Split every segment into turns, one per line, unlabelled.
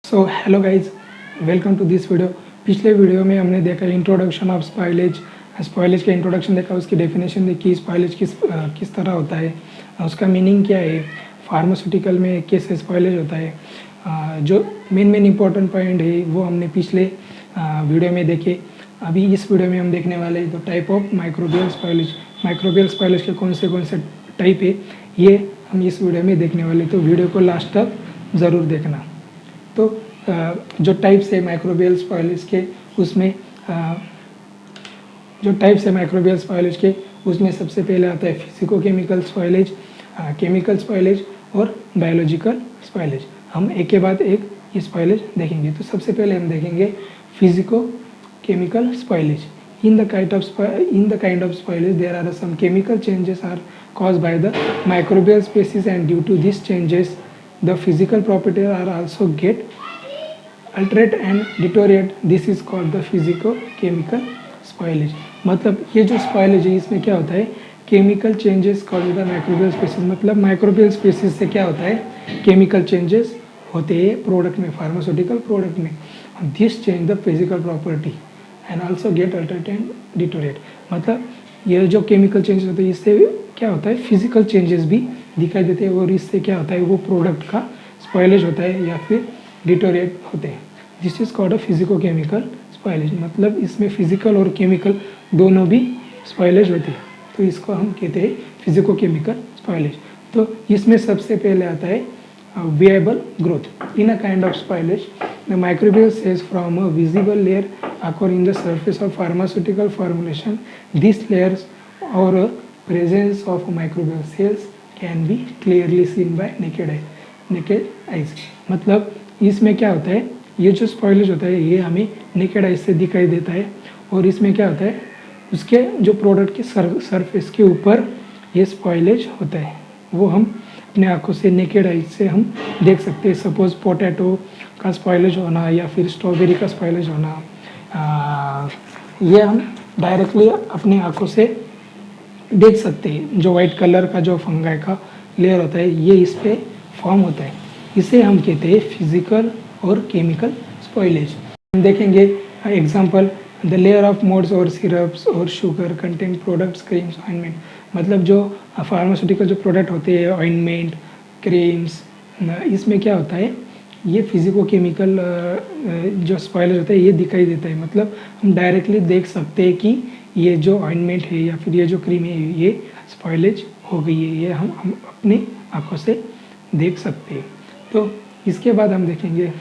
So hello guys, welcome to this video. पिछले video में हमने देखा इंट्रोडक्शन ऑफ स्पॉइलेज। स्पॉइलेज का इंट्रोडक्शन देखा, उसकी डेफिनेशन देखी, स्पॉइलेज किस तरह होता है, उसका मीनिंग क्या है, फार्मास्यूटिकल में कैसे स्पॉइलेज होता है। जो मेन इंपॉर्टेंट पॉइंट है वो हमने पिछले वीडियो में देखे। अभी इस वीडियो में हम देखने वाले हैं तो type of microbial spoilage. Microbial spoilage के कौन से टाइप है ये हम इस वीडियो में देखने वाले, तो वीडियो को लास्ट तक ज़रूर देखना। तो जो टाइप्स है माइक्रोबियल स्पॉइलेज के, उसमें सबसे पहले आता है physico chemical spoilage, chemical spoilage और बायोलॉजिकल स्पॉइलेज। हम एक के बाद एक ये स्पॉइलेज देखेंगे। तो सबसे पहले हम देखेंगे physico chemical spoilage. In the kind of spoilage, there are some chemical changes are caused by the microbial species, and due to these changes, the physical properties are also get altered and deteriorate. This is called the physico-chemical spoilage. मतलब ये जो spoilage है इसमें क्या होता है, chemical changes called the microbial species. मतलब microbial species से क्या होता है, केमिकल चेंजेस होते हैं प्रोडक्ट में, फार्मास्यूटिकल प्रोडक्ट में। This change the physical property and also get alternate and deteriorate. मतलब ये जो केमिकल चेंजेस होते हैं इससे क्या होता है, फिजिकल चेंजेस भी दिखाई देते हैं, और इससे क्या होता है, वो प्रोडक्ट का स्पॉइलेज होता है या फिर डिटोरेट होते हैं। This is called a physico chemical spoilage. मतलब इसमें फिजिकल और केमिकल दोनों भी स्पॉइलेज होते हैं, तो इसको हम कहते हैं फिजिको केमिकल स्पॉइलेज। तो इसमें सबसे पहले आता है viable growth. In a kind of spoilage, the microbial cells from a visible layer occur in the surface of pharmaceutical formulation. These layers or a presence of microbial cells can be clearly seen by naked eyes. मतलब इसमें क्या होता है, ये जो spoilage होता है ये हमें नेकेड आइज से दिखाई देता है, और इसमें क्या होता है, उसके जो प्रोडक्ट के सरफेस के ऊपर ये स्पॉइलेज होता है, वो हम अपने आंखों से नेकेड आइज से हम देख सकते हैं। सपोज पोटैटो का स्पॉइलेज होना या फिर स्ट्रॉबेरी का स्पॉइलेज होना, ये हम डायरेक्टली अपने आंखों से देख सकते हैं। जो वाइट कलर का जो फंगाई का लेयर होता है ये इस पे फॉर्म होता है, इसे हम कहते हैं फिजिकल और केमिकल स्पॉइलेज। हम देखेंगे example, the layer of modes और सिरप्स और sugar content products, creams, ointment. मतलब जो फार्मास्यूटिकल जो प्रोडक्ट होते हैं, ऑइंटमेंट, क्रीम्स, इसमें क्या होता है, ये फिजिको केमिकल जो स्पॉइलेज होता है ये दिखाई देता है। मतलब हम डायरेक्टली देख सकते हैं कि ये जो ऑइंटमेंट है या फिर ये जो क्रीम है ये स्पॉइलेज हो गई है, ये हम अपने आंखों से देख सकते हैं। तो इसके बाद हम देखेंगे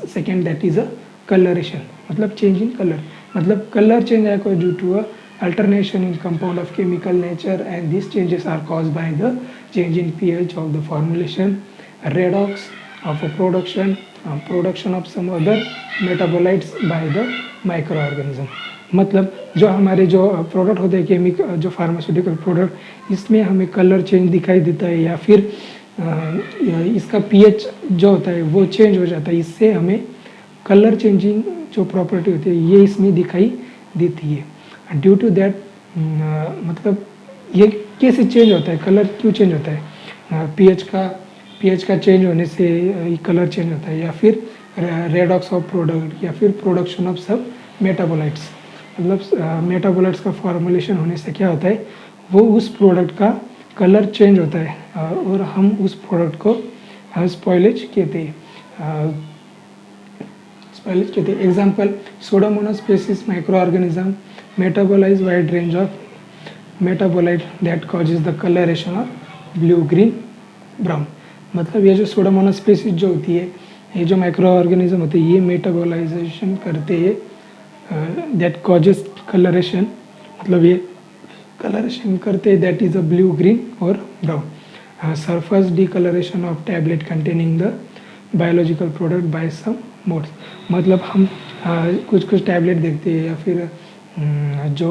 second, that is a colouration. मतलब चेंज इन कलर। मतलब कलर चेंज है due to a alternation in compound of chemical nature, and these changes are caused by the change in pH of the formulation, redox of a production of some other metabolites by the microorganism. मतलब जो हमारे जो product होते हैं chemical, जो pharmaceutical product, इसमें हमें colour change दिखाई देता है या फिर इसका पीएच जो होता है वो चेंज हो जाता है। इससे हमें कलर चेंजिंग जो प्रॉपर्टी होती है ये इसमें दिखाई देती है। ड्यू टू दैट, मतलब ये कैसे चेंज होता है, कलर क्यों चेंज होता है, पीएच का चेंज होने से कलर चेंज होता है, या फिर रेडॉक्स ऑफ प्रोडक्ट, या फिर प्रोडक्शन ऑफ सब मेटाबोलाइट्स। मतलब मेटाबोलाइट्स का फॉर्मुलेशन होने से क्या होता है, वो उस प्रोडक्ट का कलर चेंज होता है और हम उस प्रोडक्ट को स्पॉइलेज कहते हैं। Example, Pseudomonas species microorganism metabolize wide range of metabolite that causes the coloration of blue, green, brown. मतलब ये जो Pseudomonas species जो होती है, ये जो माइक्रो ऑर्गेनिज्म होते हैं, ये मेटाबोलाइजेशन करते हैं that causes coloration। मतलब ये coloration करते हैं that is a blue, green और brown. Surface decoloration of tablet containing the biological product by some modes. मतलब हम कुछ टैबलेट देखते हैं या फिर जो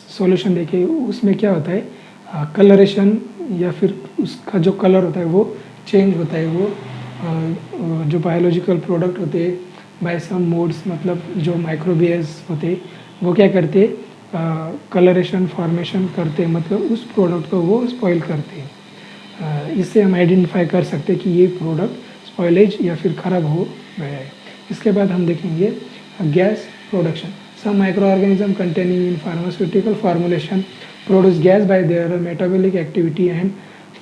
सॉल्यूशन देखे, उसमें क्या होता है, कलरेशन या फिर उसका जो कलर होता है वो चेंज होता है। वो जो बायोलॉजिकल प्रोडक्ट होते हैं बाय सम मोड्स, मतलब जो माइक्रोबियल्स होते हैं वो क्या करते हैं, कलरेशन फॉर्मेशन करते हैं, मतलब उस प्रोडक्ट को वो स्पॉइल करते हैं। इससे हम आइडेंटिफाई कर सकते हैं कि ये प्रोडक्ट स्पॉइलेज या फिर ख़राब हो गया है। इसके बाद हम देखेंगे gas production. Some micro organism containing in pharmaceutical formulation produce gas by their metabolic activity and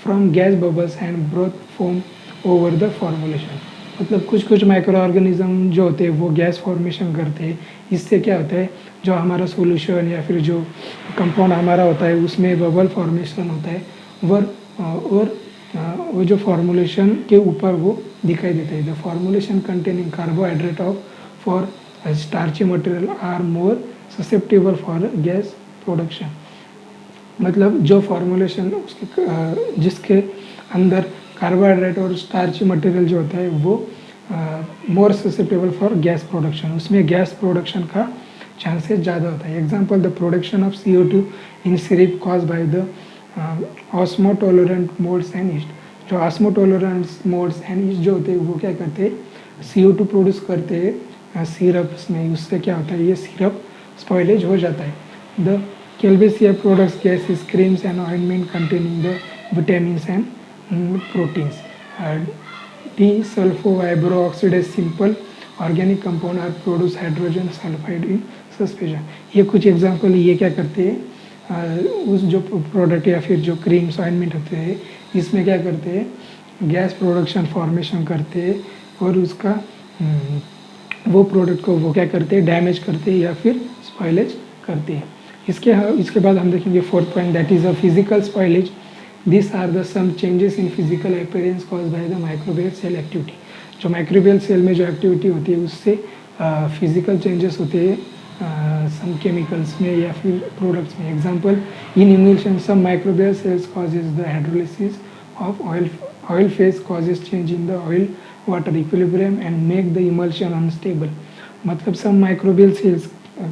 from gas bubbles and broth foam over the formulation. मतलब कुछ कुछ माइक्रो ऑर्गेनिज्म जो होते हैं वो गैस फॉर्मेशन करते हैं। इससे क्या होता है, जो हमारा सॉल्यूशन या फिर जो कंपाउंड हमारा होता है उसमें बबल फॉर्मेशन होता है और वो जो फॉर्मुलेशन के ऊपर वो दिखाई देता है। The formulation containing carbohydrate of for starchy material are more susceptible for gas production. मतलब जो फॉर्मुलेशन उसके जिसके अंदर कार्बोहाइड्रेट और स्टार्ची मटेरियल जो होता है वो more susceptible for gas production, उसमें गैस प्रोडक्शन का चांसेस ज़्यादा होता है। Example the production of CO2 in syrup cause by the osmotolerant moulds and yeast. जो ऑस्मोटोलरेंट मोड्स एंड ईस्ट जो होते हैं वो क्या करते हैं, CO2 प्रोड्यूस करते हैं सिरप्स में। उससे क्या होता है, ये सिरप स्पॉइलेज हो जाता है। The Kelbacea products gases, creams and ointment containing the vitamins and proteins. D-sulfo-vibro-oxidase simple organic compound are produce hydrogen sulfide in suspension। ये कुछ एग्जांपल, ये क्या करते हैं, उस जो प्रोडक्ट या फिर जो क्रीम्स ऑइंटमेंट होते हैं इसमें क्या करते हैं, गैस प्रोडक्शन फॉर्मेशन करते हैं और उसका वो प्रोडक्ट को वो क्या करते हैं, डैमेज करते हैं या फिर स्पॉइलेज करते हैं। इसके बाद हम देखेंगे fourth point, that is a physical spoilage. This are the some changes in physical appearance caused by the microbial cell activity. जो माइक्रोबियल सेल में जो एक्टिविटी होती है उससे फिजिकल चेंजेस होते हैं सम केमिकल्स में या फिर प्रोडक्ट्स में। Example, in emulsion some microbial cells causes the hydrolysis of oil phase causes change in the oil water equilibrium and make the emulsion unstable. मतलब सम माइक्रोबियल सेल्स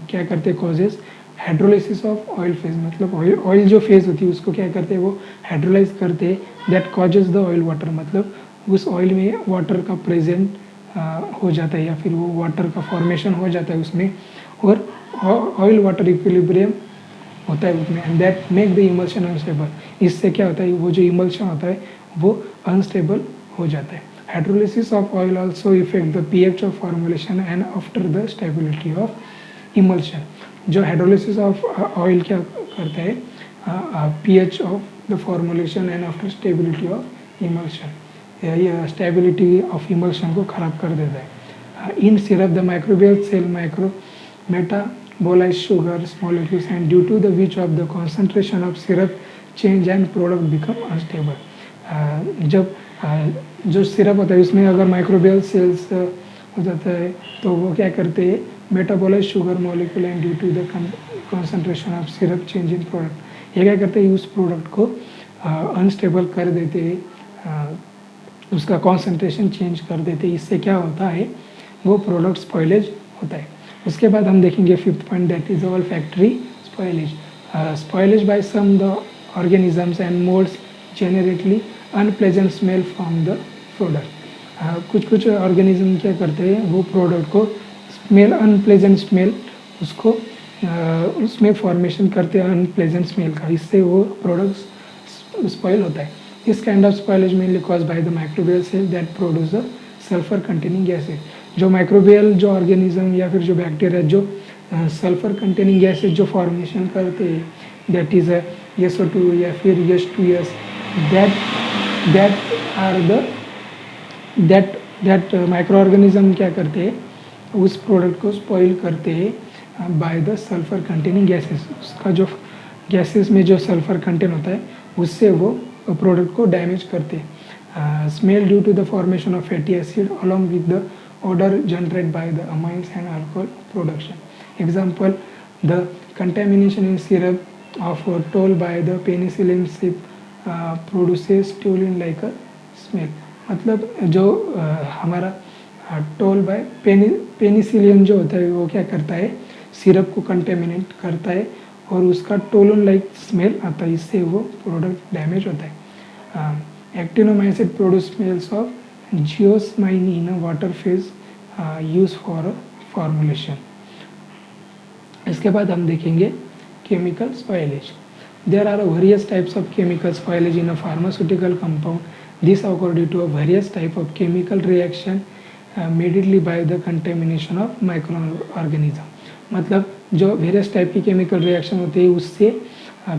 क्या करते हैं, causes hydrolysis of oil phase. मतलब oil जो phase होती है उसको क्या करते हैं, वो हाइड्रोलाइज करते हैं। That causes the oil water, मतलब उस ऑयल में वाटर का प्रेजेंट हो जाता है या फिर वो वाटर का फॉर्मेशन हो जाता है उसमें, और ऑयल वाटर इक्विलिब्रियम होता है उसमें। And that make the emulsion unstable. इससे क्या होता है, वो जो इमल्शन होता है वो अनस्टेबल हो जाता है। Hydrolysis of oil also effect the pH of formulation and after the stability of emulsion. जो हाइड्रोलिसिस ऑफ ऑयल क्या करता है, pH of the formulation and after stability of emulsion, ये स्टेबिलिटी ऑफ इमल्शन को ख़राब कर देता है। In syrup the microbial cell micro metabolise sugars molecules and due to the which of the concentration of syrup change and product become unstable. जब जो syrup होता है उसमें अगर माइक्रोबियल सेल्स हो जाता है तो वो क्या करते हैं, metabolise sugar molecule and due to the concentration of syrup change in product, ये क्या करते हैं, उस प्रोडक्ट को अनस्टेबल कर देते हैं, उसका कॉन्सेंट्रेशन चेंज कर देते हैं। इससे क्या होता है, वो प्रोडक्ट स्पॉइलेज होता है। उसके बाद हम देखेंगे fifth point, that is all factory spoilage. Spoilage by some the organisms and modes generally unpleasant smell from the product. कुछ कुछ ऑर्गेनिज्म क्या करते हैं, वो प्रोडक्ट को स्मेल अनप्लेजेंट स्मेल उसको उसमें फॉर्मेशन करते हैं अनप्लेजेंट स्मेल का, इससे वो प्रोडक्ट स्पॉइल होता है। This kind of spoilage mainly cause by the microbial cell that produce the sulphur containing gases. जो माइक्रोबियल जो ऑर्गेनिज्म या फिर जो बैक्टीरिया जो सल्फर कंटेनिंग गैसेज जो फॉर्मेशन करते हैं, दैट इज SO2 या फिर H2S, दैट माइक्रो ऑर्गेनिज्म क्या करते हैं, उस प्रोडक्ट को स्पॉइल करते हैं by the sulphur containing gases. उसका जो गैसेस में जो सल्फर कंटेन होता है उससे वो प्रोडक्ट को डैमेज करते हैं। Smell due to the formation of fatty acid along with the odour generate by the amines and alcohol production. Example, the contamination in syrup of tolu by the penicillin sip produces toluene like a smell. मतलब जो हमारा toll bye penicillin जो होता है वो क्या करता है, सिरप को कंटेमिनेट करता है और उसका टोलन लाइक स्मेल आता है, इससे वो प्रोडक्ट डैमेज होता है। Actinomycin produce smells of geosmin in a water phase use for formulation. इसके बाद हम देखेंगे chemical spoilage. There are various types of chemical spoilage in a pharmaceutical compound. This occur due to a various type of chemical reaction immediately by the contamination of microorganism. मतलब जो various type की chemical reaction होती है उससे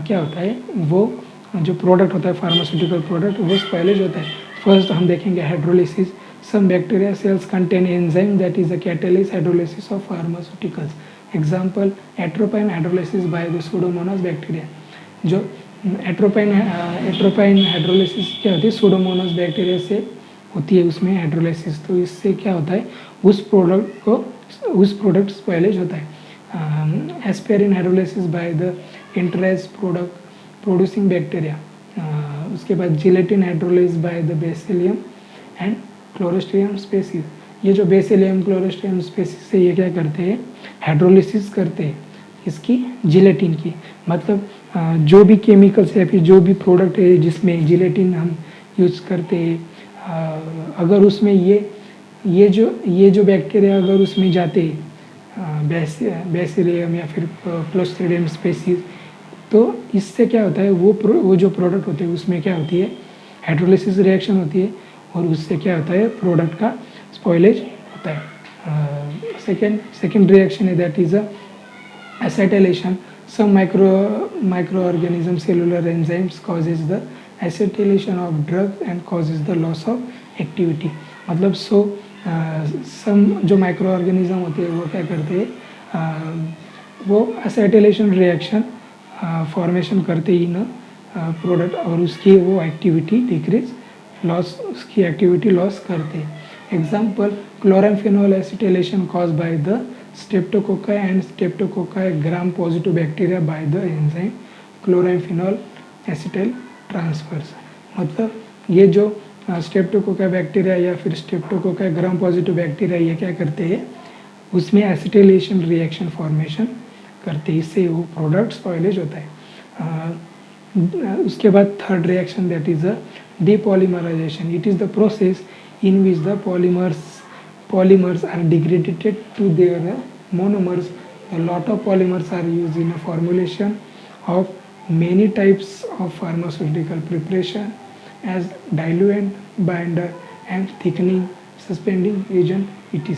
क्या होता है, वो जो प्रोडक्ट होता है फार्मास्यूटिकल प्रोडक्ट वो स्पॉइलेज होता है. फर्स्ट हम देखेंगे hydrolysis. Some bacteria cells contain enzyme that is a catalyst hydrolysis of pharmaceuticals. Example atropine hydrolysis by the pseudomonas bacteria. जो एट्रोपाइन हाइड्रोलिसिस क्या होती है, सूडोमोनास बैक्टीरिया से होती है उसमें हाइड्रोलिसिस. तो इससे क्या होता है, उस प्रोडक्ट स्पॉइलेज होता है. Aspirin hydrolysis by the interest producing bacteria. उसके बाद gelatin hydrolysis by the bacillium and clostridium species. ये जो बेसिलियम क्लोरोस्ट्रिडियम स्पीसीज से ये क्या करते हैं, हाइड्रोलिसिस करते हैं इसकी, जिलेटिन की. मतलब जो भी केमिकल्स या फिर जो भी प्रोडक्ट है जिसमें जिलेटिन हम यूज करते हैं, अगर उसमें ये जो बैक्टीरिया अगर उसमें जाते हैं बेसिलियम या फिर क्लोस्ट्रिडियम स्पीसीज, तो इससे क्या होता है, वो जो प्रोडक्ट होते हैं उसमें क्या होती है, हाइड्रोलिसिस रिएक्शन होती है और उससे क्या होता है, प्रोडक्ट का स्पॉइलेज होता है. सेकेंड रिएक्शन है that is acetylation. Some microorganism cellular enzymes causes the acetylation of drug and causes the loss of activity. मतलब some जो माइक्रो ऑर्गेनिज्म होते हैं वो क्या करते हैं, वो एसेटिलेशन रिएक्शन फॉर्मेशन करते ही ना प्रोडक्ट, और उसकी वो एक्टिविटी डिक्रीज उसकी एक्टिविटी लॉस करते हैं. Example chloramphenicol acetylation cause by the Streptococcus and Streptococcus gram positive bacteria by the enzyme chloramphenol acetyl transferase. मतलब ये जो स्ट्रेप्टोकोका बैक्टीरिया या फिर स्ट्रेप्टोकोका ग्राम पॉजिटिव बैक्टीरिया ये क्या करते हैं, उसमें एसिटिलेशन रिएक्शन फॉर्मेशन करते हैं, इससे वो प्रोडक्ट स्पॉइलेज होता है. उसके बाद third reaction that is a depolymerisation. It is the process in which the polymers are degraded to their monomers. A lot of polymers are used in a formulation of many types of pharmaceutical preparation as diluent, binder and thickening, suspending agent etc.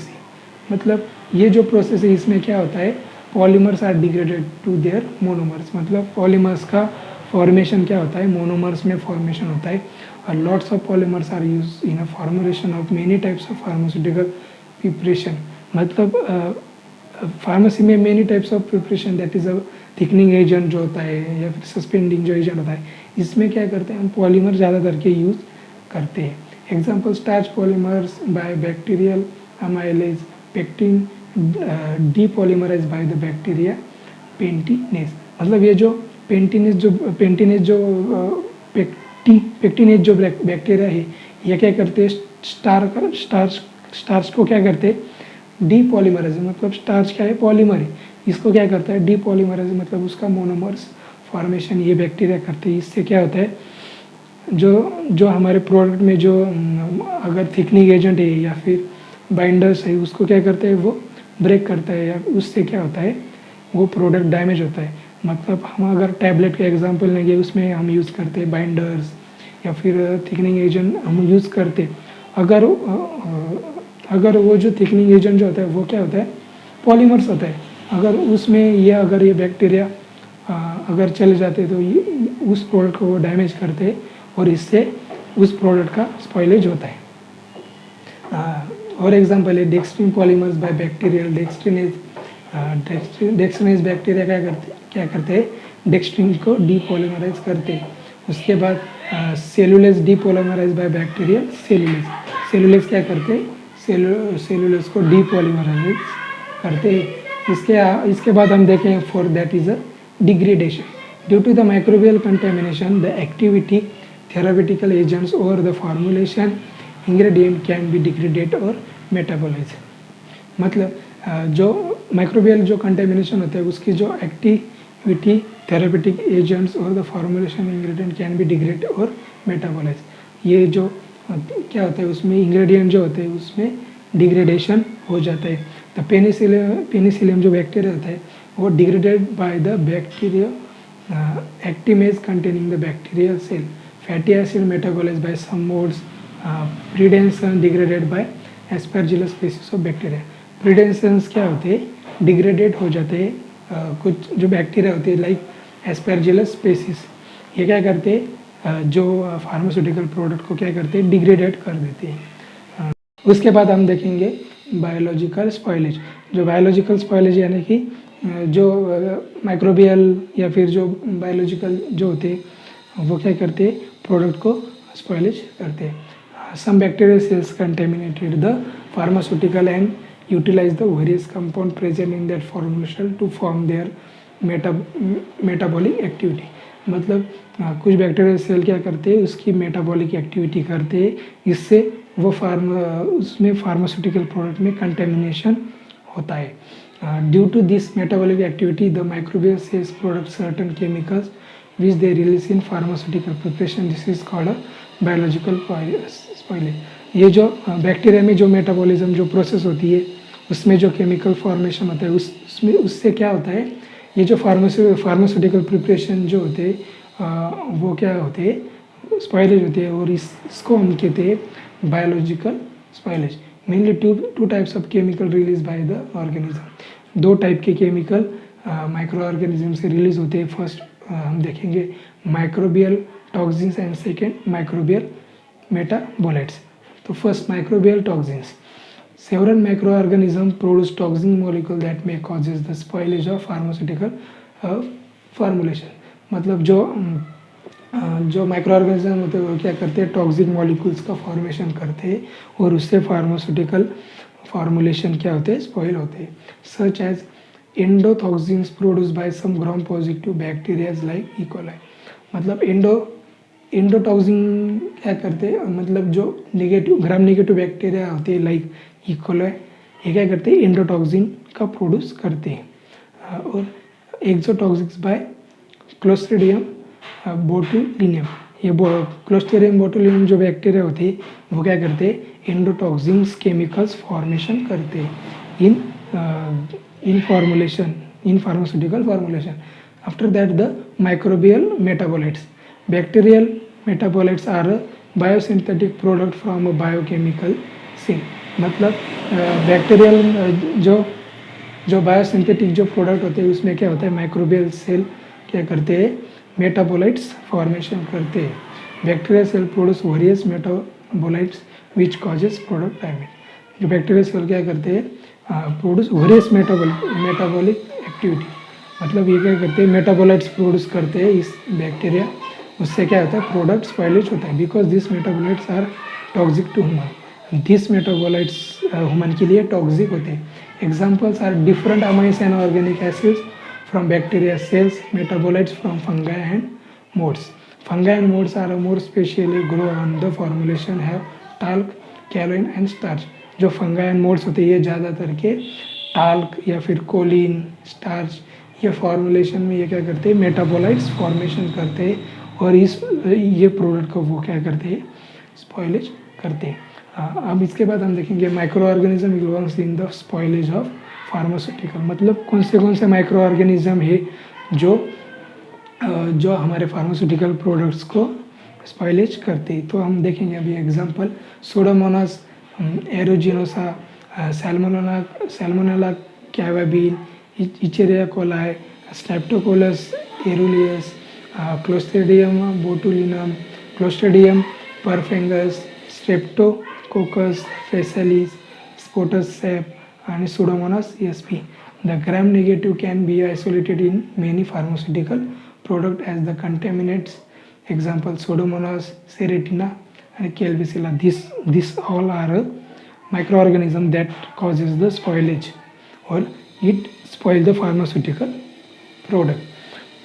मतलब ये जो process है इसमें क्या होता है, polymers are degraded to their monomers. मतलब polymers का फॉर्मेशन क्या होता है, मोनोमर्स में फॉर्मेशन होता है. Lots of polymers are used in a formulation of many types of pharmaceutical preparation. मतलब फार्मेसी में many types of preparation that is a thickening agent जो होता है या फिर सस्पेंडिंग जो एजेंट होता है, इसमें क्या करते हैं हम पॉलीमर ज़्यादातर के यूज़ करते हैं. Example starch polymers by bacterial amylase, pectin depolymerise by the bacteria pectinase. मतलब ये जो पेंटिनेज जो पेक्टिनेज जो बैक्टीरिया है ये क्या करते हैं, स्टार्च को क्या करते हैं, डीपॉलीमराइज. मतलब स्टार्च क्या है, पॉलीमर है, इसको क्या करता है, डीपॉलीमराइज. मतलब उसका मोनोमर्स फॉर्मेशन ये बैक्टीरिया करते हैं. इससे क्या होता है, जो हमारे प्रोडक्ट में जो अगर थिकनिंग एजेंट है या फिर बाइंडर्स है उसको क्या करते हैं, वो ब्रेक करता है, या उससे क्या होता है, वो प्रोडक्ट डैमेज होता है. मतलब हम अगर टैबलेट का एग्जांपल लेंगे, उसमें हम यूज़ करते हैं बाइंडर्स या फिर थिकनिंग एजेंट हम यूज़ करते. अगर वो जो थिकनिंग एजेंट जो होता है वो क्या होता है, पॉलीमर्स होता है. अगर ये बैक्टीरिया अगर चले जाते तो ये उस प्रोडक्ट को वो डैमेज करते हैं और इससे उस प्रोडक्ट का स्पॉइलेज होता है. और एग्जांपल है dextrin polymers by bacterial dextrinase. Dextrinase bacteria क्या करते हैं, डेक्स्ट्रिन को डीपॉलीमराइज करते हैं. उसके बाद सेलुलेज डीपॉलीमराइज बाय बैक्टीरियल सेलुलेज क्या करते हैं, सेलुलेज को डीपॉलीमराइज करते हैं. इसके बाद हम देखें four that is a degradation. Due to the microbial contamination the activity therapeutical agents और the formulation ingredient can be degraded और मेटाबोलाइज. मतलब जो माइक्रोबियल जो कंटेमिनेशन होता है उसकी जो एक्टिविटी थेरापेटिक एजेंट्स और the formulation ingredient can be degrade और मेटाबोलाइज. ये जो क्या होता है उसमें इंग्रेडिएंट जो होते हैं उसमें डिग्रेडेशन हो जाता है. द पेनिसिलियम जो बैक्टीरिया होता है वो degraded by the bacteria actimase containing the bacterial cell. Fatty acid metabolise by some modes. Prednisone degraded by aspergillus species of bacteria. Prednisones क्या होते हैं, डिग्रेडेड हो जाते हैं। कुछ जो बैक्टीरिया होते हैं लाइक एस्परजिलस स्पीसीज, ये क्या करते हैं, जो फार्मास्यूटिकल प्रोडक्ट को क्या करते हैं, डिग्रेडेड कर देते हैं। उसके बाद हम देखेंगे बायोलॉजिकल स्पॉइलेज। जो बायोलॉजिकल स्पॉइलेज यानी कि जो माइक्रोबियल या फिर जो बायोलॉजिकल जो होते हैं वो क्या करते हैं, प्रोडक्ट को स्पॉइलेज करते हैं। Some bacterial cells contaminated the pharmaceutical and utilise the various compound present in that formulation to form their metabolic activity. मतलब कुछ बैक्टीरियल सेल क्या करते हैं, उसकी मेटाबॉलिक एक्टिविटी करते हैं, इससे वो उसमें फार्मास्यूटिकल प्रोडक्ट में कंटेमिनेशन होता है। Due to this metabolic activity the microbial cells product certain chemicals which they release in pharmaceutical preparation, this is called biological spoilage. ये जो बैक्टीरिया में जो मेटाबॉलिज्म जो प्रोसेस होती है उसमें जो केमिकल फॉर्मेशन होता है उसमें उससे क्या होता है, ये जो फार्मास्यूटिकल प्रिपरेशन जो होते हैं वो क्या होते हैं, स्पॉइलेज होते हैं। और इसको हम कहते हैं biological spoilage. Mainly two types of chemical release by the organism. दो टाइप के केमिकल माइक्रो ऑर्गेनिज्म से रिलीज होते हैं। फर्स्ट हम देखेंगे microbial toxins and second microbial metabolites. तो first microbial toxins. Several microorganisms produce toxic molecule that may causes the spoilage of pharmaceutical formulation। मतलब जो माइक्रो ऑर्गेनिज्म होते हैं वो क्या करते हैं, टॉक्सिक मॉलिक्यूल्स का फॉर्मेशन करते हैं और उससे फार्मास्यूटिकल फार्मूलेशन क्या होते हैं, स्पॉइल होते हैं। Such as endotoxins produce by some gram positive bacterias like E coli. मतलब एंडोटॉक्सिन क्या करते हैं, मतलब जो ग्राम नेगेटिव बैक्टीरिया होते हैं लाइक ई कोलाई, ये क्या करते हैं, एंडोटॉक्सिन का प्रोड्यूस करते हैं। और एक्सोटॉक्सिक्स बाय क्लोस्ट्रीडियम बोटुलिनियम। ये क्लोस्ट्रीडियम बोटुलिनियम जो बैक्टीरिया होते हैं वो क्या करते हैं, एंडोटॉक्सिन्स केमिकल्स फॉर्मेशन करते हैं in pharmaceutical formulation. After that the microbial metabolites. Bacterial metabolites are biosynthetic product from a biochemical scene. मतलब बैक्टीरियल जो बायोसिंथेटिक जो प्रोडक्ट होते हैं उसमें क्या होता है, माइक्रोबियल सेल क्या करते हैं, मेटाबोलाइट्स फॉर्मेशन करते हैं। Bacterial cell produce various metabolites which causes product damage. जो बैक्टीरियल सेल क्या करते हैं, प्रोड्यूस वेरियस मेटाबॉलिक एक्टिविटी। मतलब ये क्या करते हैं, मेटाबोलाइट्स प्रोड्यूस करते हैं इस बैक्टीरिया, उससे क्या होता है, प्रोडक्ट स्पॉइलेज होता है। Because this metabolites are toxic to human. This metabolites human के लिए टॉक्सिक होते हैं। Examples are different amines and organic acids from bacteria cells, metabolites from fungi and moulds. Fungi and modes are more specially grow on the formulation have talc, kaolin and starch। जो फंगा and modes होते हैं ये ज़्यादातर के talc या फिर Colin, starch ये formulation में ये क्या करते हैं, मेटाबोलाइट्स फॉर्मेशन करते हैं और ये प्रोडक्ट को वो क्या करते हैं, स्पॉइलेज करते हैं। अब इसके बाद हम देखेंगे micro organism involves in the spoilage of pharmaceutical. मतलब कौन से माइक्रो ऑर्गेनिज्म है जो हमारे फार्मास्यूटिकल प्रोडक्ट्स को स्पॉइलेज करते हैं। तो हम देखेंगे अभी एग्जांपल, सूडोमोनास एरोजिनोसा, सैल्मोनेला कैवाबिन, Escherichia coli, Streptococcus aureus, Clostridium botulinum, Clostridium perfringens, Streptococcus faecalis, स्पोटस सेप and Pseudomonas sp. The gram negative can be isolated in many pharmaceutical products as the contaminants, example Pseudomonas, Serratina and Calvicilla. This all are microorganisms that causes the spoilage or it spoil the pharmaceutical product.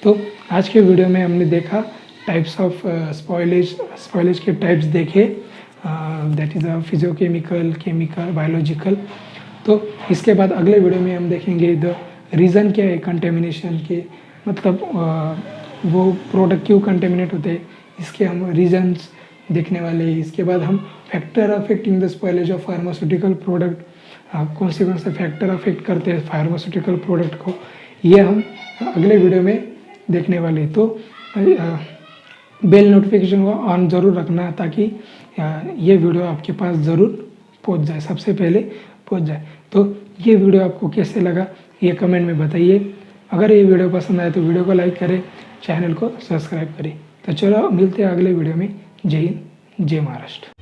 तो आज के video में हमने देखा types of spoilage के types देखे, that is physiochemical, chemical, biological. तो इसके बाद अगले वीडियो में हम देखेंगे द रीज़न क्या है कंटेमिनेशन के, मतलब वो प्रोडक्ट क्यों कंटेमिनेट होते हैं, इसके हम रीजन्स देखने वाले हैं। इसके बाद हम factor affecting the spoilage of pharmaceutical product, कौन से फैक्टर अफेक्ट करते हैं फार्मास्यूटिकल प्रोडक्ट को, ये हम अगले वीडियो में देखने वाले हैं। तो बेल नोटिफिकेशन को ऑन ज़रूर रखना ताकि ये वीडियो आपके पास ज़रूर पहुंच जाए, सबसे पहले पहुंच जाए। तो ये वीडियो आपको कैसे लगा ये कमेंट में बताइए। अगर ये वीडियो पसंद आए तो वीडियो को लाइक करें, चैनल को सब्सक्राइब करें। तो चलो मिलते हैं अगले वीडियो में। जय हिंद, जय महाराष्ट्र।